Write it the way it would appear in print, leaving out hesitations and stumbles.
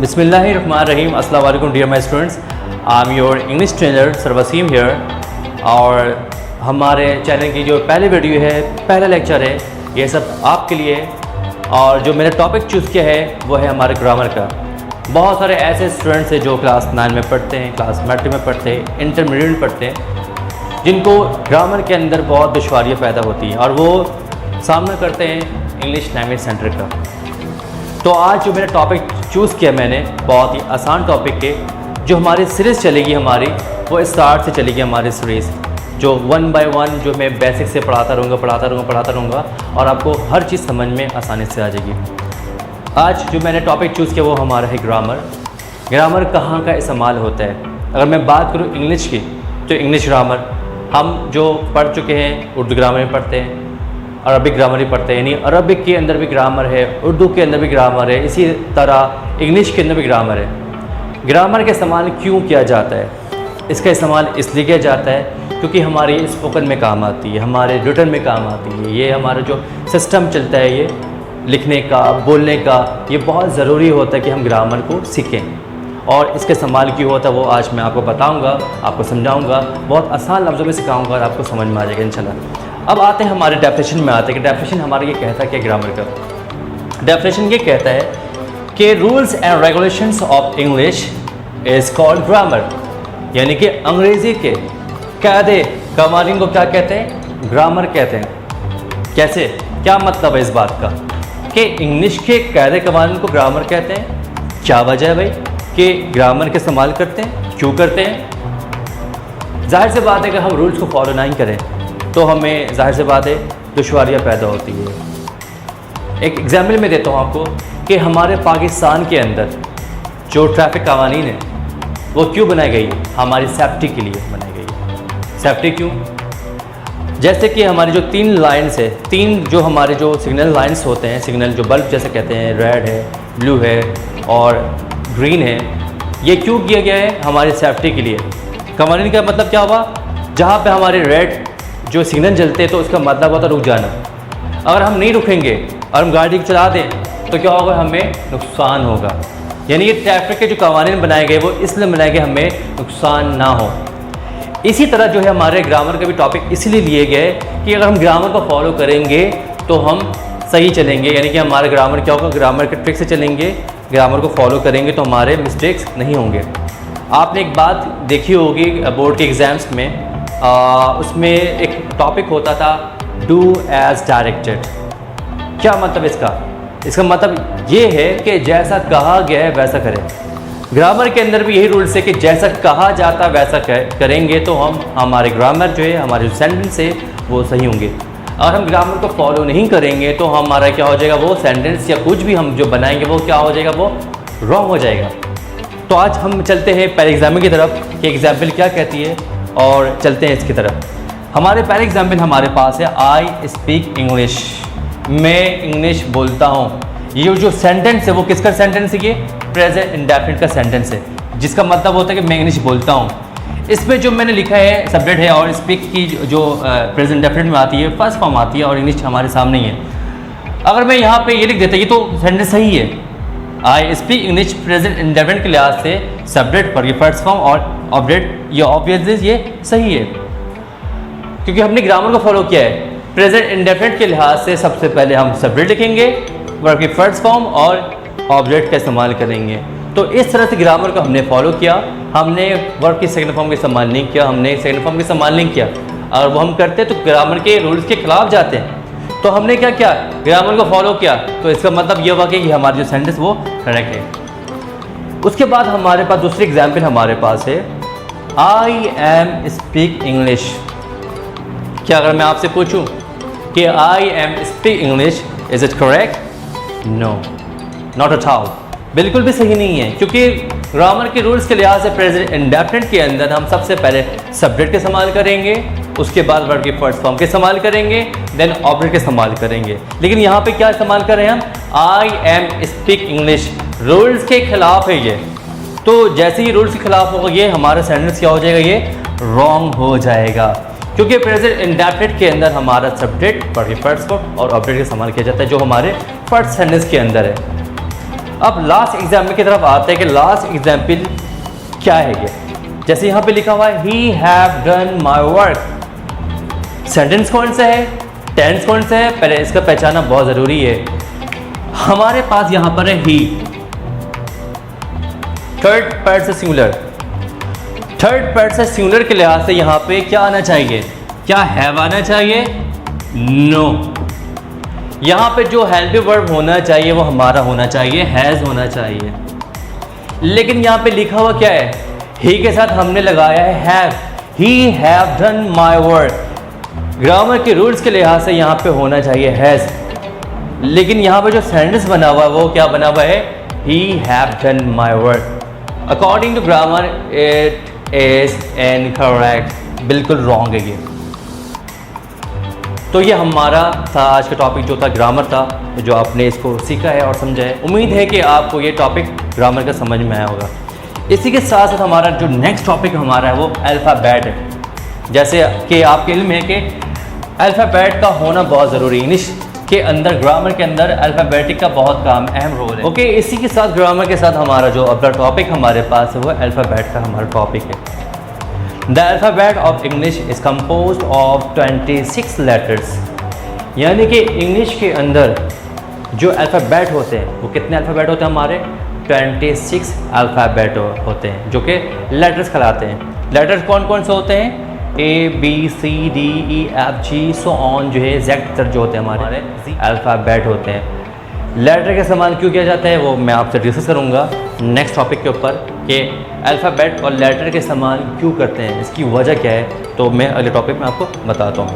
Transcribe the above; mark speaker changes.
Speaker 1: बिस्मिल्लाहिर्रहमानिर्रहीम। अस्सलाम वालेकुम dear my students, I am your English trainer sir Waseem here. और हमारे चैनल की जो पहली वीडियो है, पहला लेक्चर है, ये सब आपके लिए। और जो मैंने टॉपिक चूज़ किया है वो है हमारे ग्रामर का। बहुत सारे ऐसे स्टूडेंट्स हैं जो क्लास 9 में पढ़ते हैं, क्लास मैट्रिक में पढ़ते हैं, इंटरमीडिएट में पढ़ते हैं, जिनको ग्रामर के अंदर बहुत दुश्वारियाँ पैदा होती हैं और वो सामना करते हैं इंग्लिश लैंग्वेज सेंटर का। तो आज जो मेरा टॉपिक चूज़ किया मैंने, बहुत ही आसान टॉपिक के, जो हमारी सीरीज़ चलेगी हमारी, वो स्टार्ट से चलेगी हमारी सीरीज़, जो 1 बाय 1 जो मैं बेसिक से पढ़ाता रहूँगा और आपको हर चीज़ समझ में आसानी से आ जाएगी। आज जो मैंने टॉपिक चूज़ किया वो हमारा है ग्रामर। ग्रामर कहाँ का इस्तेमाल होता है? अगर मैं बात करूँ इंग्लिश की, तो इंग्लिश ग्रामर हम जो पढ़ चुके हैं, उर्दू ग्रामर में पढ़ते हैं, अरबिक ग्रामर भी पढ़ते हैं, यानी अरबिक के अंदर भी ग्रामर है, उर्दू के अंदर भी ग्रामर है, इसी तरह इंग्लिश के अंदर भी ग्रामर है। ग्रामर का इस्तेमाल क्यों किया जाता है? इसका इस्तेमाल इसलिए किया जाता है क्योंकि हमारे स्पोकन में काम आती है, हमारे रिटन में काम आती है। ये हमारा जो सिस्टम चलता है, ये लिखने का, बोलने का, ये बहुत ज़रूरी होता है कि हम ग्रामर को सीखें। और इसका इस्तेमाल क्यों होता है वो आज मैं आपको बताऊँगा, आपको समझाऊँगा, बहुत आसान लफ्ज़ों में सिखाऊँगा और आपको समझ में आ जाएगा इंशाल्लाह। अब आते हैं हमारे डेफिनेशन में, आते हैं कि डेफिनेशन हमारा ये कहता है कि ग्रामर का डेफिनेशन ये कहता है कि rules and regulations of English is called grammar, यानी कि अंग्रेज़ी के कायदे कवानीन को क्या कहते हैं? ग्रामर कहते हैं। कैसे? क्या मतलब है इस बात का कि इंग्लिश के कायदे कवानीन को ग्रामर कहते हैं? क्या वजह है भाई कि ग्रामर का इस्तेमाल करते हैं? क्यों करते हैं? जाहिर सी बात है कि हम रूल्स को फॉलो नहीं करें तो हमें जाहिर सी बात है दुश्वारियाँ पैदा होती है। एक एग्जाम्पल मैं देता हूँ आपको कि हमारे पाकिस्तान के अंदर जो ट्रैफिक कवानीन है वो क्यों बनाई गई है? हमारी सेफ्टी के लिए बनाई गई है। सेफ्टी क्यों? जैसे कि हमारी जो 3 लाइन्स है, 3 जो हमारे जो सिग्नल लाइन्स होते हैं, सिग्नल जो बल्ब जैसे कहते हैं, रेड है, ब्लू है और ग्रीन है, ये क्यों किया गया है? हमारी सेफ्टी के लिए। कवानीन का मतलब क्या हुआ? जहाँ पे हमारे रेड जो सिग्नल जलते हैं तो उसका मतलब होता है रुक जाना। अगर हम नहीं रुकेंगे और हम गाड़ी को चला दें तो क्या होगा? हमें नुकसान होगा। यानी ये ट्रैफिक के जो कवानीन बनाए गए वो इसलिए बनाए गए हमें नुकसान ना हो। इसी तरह जो है हमारे ग्रामर का भी टॉपिक इसलिए लिए गए कि अगर हम ग्रामर को फॉलो करेंगे तो हम सही चलेंगे, यानी कि हमारा ग्रामर क्या होगा? ग्रामर के ट्रिक से चलेंगे, ग्रामर को फॉलो करेंगे तो हमारे मिस्टेक्स नहीं होंगे। आपने एक बात देखी होगी बोर्ड के एग्ज़ाम्स में, उसमें एक टॉपिक होता था डू एज डायरेक्टेड। क्या मतलब इसका? इसका मतलब ये है कि जैसा कहा गया है वैसा करें। ग्रामर के अंदर भी यही रूल्स है कि जैसा कहा जाता है वैसा करेंगे तो हम हमारे ग्रामर जो है, हमारे जो सेंटेंस है वो सही होंगे। अगर हम ग्रामर को फॉलो नहीं करेंगे तो हमारा क्या हो जाएगा? वो सेंटेंस या कुछ भी हम जो बनाएंगे वो क्या हो जाएगा? वो रॉन्ग हो जाएगा। तो आज हम चलते हैं पहले एग्जाम्पल की तरफ कि एग्जाम्पल क्या कहती है और चलते हैं इसकी तरफ। हमारे पहले एग्जाम्पल हमारे पास है आई स्पीक इंग्लिश, मैं इंग्लिश बोलता हूँ। ये जो सेंटेंस है वो किसका सेंटेंस है? ये प्रेजेंट इंडेफिनिट का सेंटेंस है, जिसका मतलब होता है कि मैं इंग्लिश बोलता हूँ। इसमें जो मैंने लिखा है सब्जेक्ट है और स्पीक की जो प्रेजेंट इंडेफिनिट में आती है, फर्स्ट फॉर्म आती है और इंग्लिश हमारे सामने ही है। अगर मैं यहाँ पे ये लिख देता, ये तो सेंटेंस सही है, I speak English present indefinite के लिहाज से सब्जेक्ट पर ये फर्स्ट फॉर्म और ऑब्जेक्ट, ये ऑब्वियसली ये सही है क्योंकि हमने ग्रामर को फॉलो किया है। प्रेजेंट इंडेफिनिट के लिहाज से सबसे पहले हम सब्जेक्ट लिखेंगे, वर्ब की फर्स्ट फॉर्म और ऑब्जेक्ट का इस्तेमाल करेंगे। तो इस तरह से ग्रामर को हमने फॉलो किया। हमने वर्ब की सेकंड फॉर्म का इस्तेमाल नहीं किया, हमने सेकंड फॉर्म का इस्तेमाल नहीं किया। अगर वो हम करते तो ग्रामर के रूल्स के खिलाफ जाते हैं। तो हमने क्या किया? ग्रामर को फॉलो किया। तो इसका मतलब ये हुआ कि हमारी जो सेंटेंस वो करेक्ट है। उसके बाद हमारे पास दूसरी एग्जाम्पल हमारे पास है आई एम स्पीक इंग्लिश। क्या अगर मैं आपसे पूछूं कि I am speak English, is it correct? No, not at all, बिल्कुल भी सही नहीं है, क्योंकि ग्रामर के रूल्स के लिहाज से प्रेजेंट इंडेफिनिट के अंदर हम सबसे पहले सब्जेक्ट का इस्तेमाल करेंगे, उसके बाद वर्ब की फर्स्ट फॉर्म का इस्तेमाल करेंगे, देन ऑब्जेक्ट का इस्तेमाल करेंगे। लेकिन यहाँ पे क्या इस्तेमाल कर रहे हैं हम? आई एम स्पीक इंग्लिश। रूल्स के खिलाफ है ये। तो जैसे ही रूल्स के खिलाफ होगा ये हमारा सेंटेंस क्या हो जाएगा? ये रॉन्ग हो जाएगा, क्योंकि प्रेजेंट इंडेफिनिट के अंदर हमारा सब्जेक्ट, वर्ब की फर्स्ट फॉर्म और ऑब्जेक्ट का इस्तेमाल किया जाता है जो हमारे फर्स्ट सेंटेंस के अंदर है। अब लास्ट एग्जाम्पल की तरफ आते हैं कि लास्ट एग्जाम्पल क्या है ये। जैसे यहाँ पे लिखा हुआ है he have done my work. Sentence कौन सा है, टेंस कौन सा है, पहले इसका पहचाना बहुत ज़रूरी है। हमारे पास यहाँ पर है ही, third person singular. Third person singular के लिहाज से यहाँ पे क्या आना चाहिए, क्या हैव आना चाहिए, नो। यहाँ पे जो हेल्पिंग वर्ब होना चाहिए वो हमारा होना चाहिए, हैज़ होना चाहिए। लेकिन यहाँ पे लिखा हुआ क्या है, ही के साथ हमने लगाया है have. He have done my work. Grammar के रूल्स के लिहाज से यहाँ पे होना चाहिए हैज़, लेकिन यहाँ पे जो सेंटेंस बना हुआ है वो क्या बना हुआ है, he have done my work. According to grammar it is incorrect, बिल्कुल रॉन्ग है ये। तो ये हमारा था आज का टॉपिक जो था ग्रामर था, जो आपने इसको सीखा है और समझा है। उम्मीद है कि आपको ये टॉपिक ग्रामर का समझ में आया होगा। इसी के साथ साथ हमारा जो नेक्स्ट टॉपिक हमारा है वो अल्फ़ाबेट है। जैसे कि आपके इल्म है कि अल्फ़ाबेट का होना बहुत ज़रूरी है। इंग्लिश के अंदर, ग्रामर के अंदर अल्फ़ाबेटिक का बहुत अहम रोल है। ओके, इसी के साथ ग्रामर के साथ हमारा जो अगला टॉपिक हमारे पास है वो अल्फ़ाबेट का हमारा टॉपिक है। The alphabet of English is composed of 26 letters. यानी कि इंग्लिश के अंदर जो अल्फ़ाबेट होते हैं वो कितने अल्फ़ाबेट होते हैं हमारे, 26 अल्फ़ाबेट होते हैं जो कि लेटर्स कहलाते हैं। लेटर्स कौन कौन से होते हैं, ABCDEFG सो ऑन जो है जेड तक जो होते हैं हमारे अल्फ़ाबेट होते हैं। लेटर का इस्तेमाल क्यों किया जाता है वो मैं आपसे डिस्कस करूँगा नेक्स्ट टॉपिक के ऊपर कि अल्फ़ाबेट और लेटर का इस्तेमाल क्यों करते हैं, इसकी वजह क्या है, तो मैं अगले टॉपिक में आपको बताता हूँ।